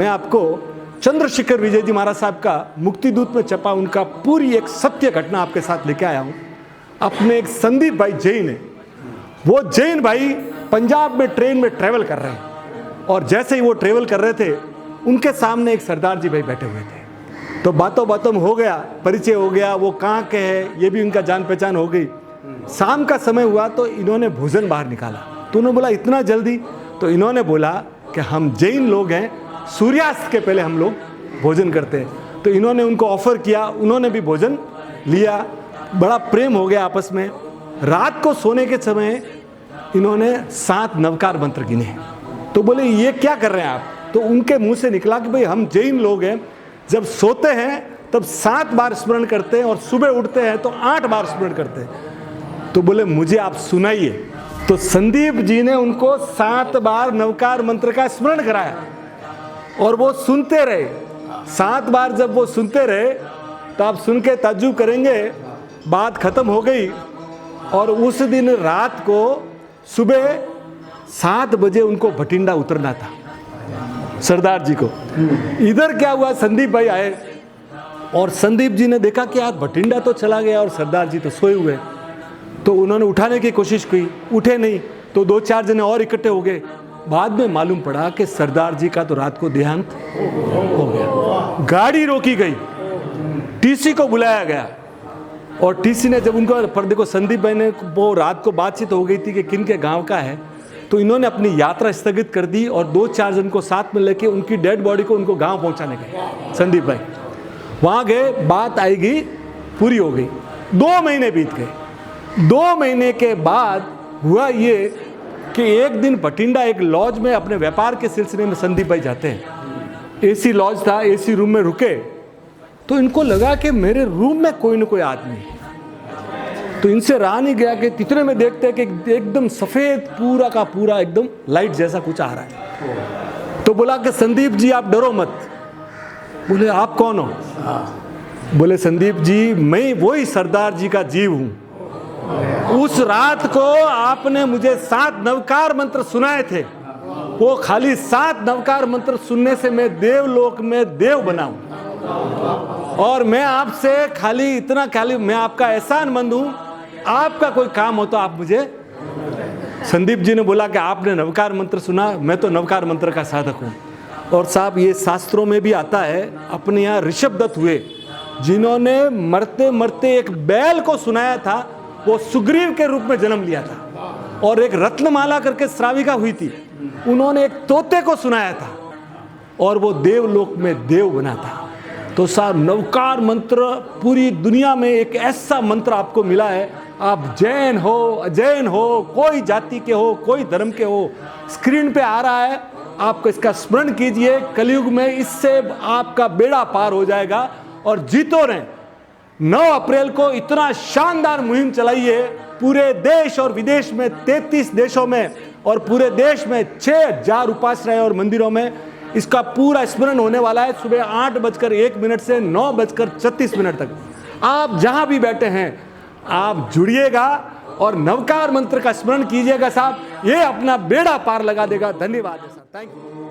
मैं आपको चंद्रशेखर विजय जी महाराज साहब का मुक्ति दूत में छपा उनका पूरी एक सत्य घटना आपके साथ लेके आया हूं। अपने एक संदीप भाई जैन है, वो जैन भाई पंजाब में ट्रेन में ट्रेवल कर रहे हैं और जैसे ही वो ट्रेवल कर रहे थे उनके सामने एक सरदार जी भाई बैठे हुए थे। तो बातों बातों में हो गया, परिचय हो गया, वो कहाँ के हैं ये भी उनका जान पहचान हो गई। शाम का समय हुआ तो इन्होंने भोजन बाहर निकाला, तो उन्होंने बोला इतना जल्दी? तो इन्होंने बोला कि हम जैन लोग हैं, सूर्यास्त के पहले हम लोग भोजन करते हैं। तो इन्होंने उनको ऑफर किया, उन्होंने भी भोजन लिया, बड़ा प्रेम हो गया आपस में। रात को सोने के समय इन्होंने 7 नवकार मंत्र गिने। तो बोले ये क्या कर रहे हैं आप? तो उनके मुंह से निकला कि भाई हम जैन लोग हैं, जब सोते हैं तब 7 बार स्मरण करते हैं और सुबह उठते हैं तो 8 बार स्मरण करते हैं। तो बोले मुझे आप सुनाइए। तो संदीप जी ने उनको 7 बार नवकार मंत्र का स्मरण कराया और वो सुनते रहे। 7 बार जब वो सुनते रहे तो आप सुन के ताज्जुब करेंगे, बात खत्म हो गई और उस दिन रात को सुबह 7 बजे उनको भटिंडा उतरना था, सरदार जी को। इधर क्या हुआ, संदीप भाई आए और संदीप जी ने देखा कि यार भटिंडा तो चला गया और सरदार जी तो सोए हुए। तो उन्होंने उठाने की कोशिश की, उठे नहीं। तो 2-4 जने और इकट्ठे हो गए। बाद में मालूम पड़ा कि सरदार जी का तो रात को देहांत हो गया। गाड़ी रोकी गई, टीसी को बुलाया गया और टीसी ने जब उनको, पर देखो संदीप भाई ने, वो रात को बातचीत हो गई थी कि किन के गांव का है, तो इन्होंने अपनी यात्रा स्थगित कर दी और 2-4 जन को साथ में लेके उनकी डेड बॉडी को उनको गांव पहुंचाने गए। संदीप भाई वहां गए, बात आएगी पूरी हो गई। 2 महीने बीत गए। 2 महीने के बाद हुआ ये कि एक दिन भटिंडा एक लॉज में अपने व्यापार के सिलसिले में संदीप भाई जाते हैं। एसी लॉज था, एसी रूम में रुके तो इनको लगा कि मेरे रूम में कोई ना कोई आदमी है। तो इनसे रहा नहीं गया कि तितने में देखते हैं कि एकदम सफेद पूरा का पूरा एकदम लाइट जैसा कुछ आ रहा है। तो बोला कि संदीप जी आप डरो मत। बोले आप कौन हो? बोले संदीप जी मैं वही सरदार जी का जीव हूं। उस रात को आपने मुझे 7 नवकार मंत्र सुनाए थे, वो खाली 7 नवकार मंत्र सुनने से मैं देवलोक में देव बना हूं। और मैं आपसे खाली इतना, खाली मैं आपका एहसानमंद हूं, आपका कोई काम हो तो आप मुझे। संदीप जी ने बोला कि आपने नवकार मंत्र सुना, मैं तो नवकार मंत्र का साधक हूं। और साहब ये शास्त्रों में भी आता है, अपने यहाँ ऋषभदत्त हुए जिन्होंने मरते मरते एक बैल को सुनाया था, वो सुग्रीव के रूप में जन्म लिया था। और एक रत्नमाला करके श्राविका हुई थी, उन्होंने एक तोते को सुनाया था और वो देवलोक में देव बना था। तो साहब नवकार मंत्र पूरी दुनिया में एक ऐसा मंत्र आपको मिला है, आप जैन हो अजैन हो, कोई जाति के हो, कोई धर्म के हो, स्क्रीन पे आ रहा है, आपको इसका स्मरण कीजिए। कलयुग में इससे आपका बेड़ा पार हो जाएगा। और जीतो रहे। 9 अप्रैल को इतना शानदार मुहिम चलाइए पूरे देश और विदेश में, 33 देशों में और पूरे देश में 6000 उपाश्रय और मंदिरों में इसका पूरा स्मरण होने वाला है। सुबह 8:01 से 9:36 तक आप जहां भी बैठे हैं आप जुड़िएगा और नवकार मंत्र का स्मरण कीजिएगा साहब, ये अपना बेड़ा पार लगा देगा। धन्यवाद है साहब, थैंक यू।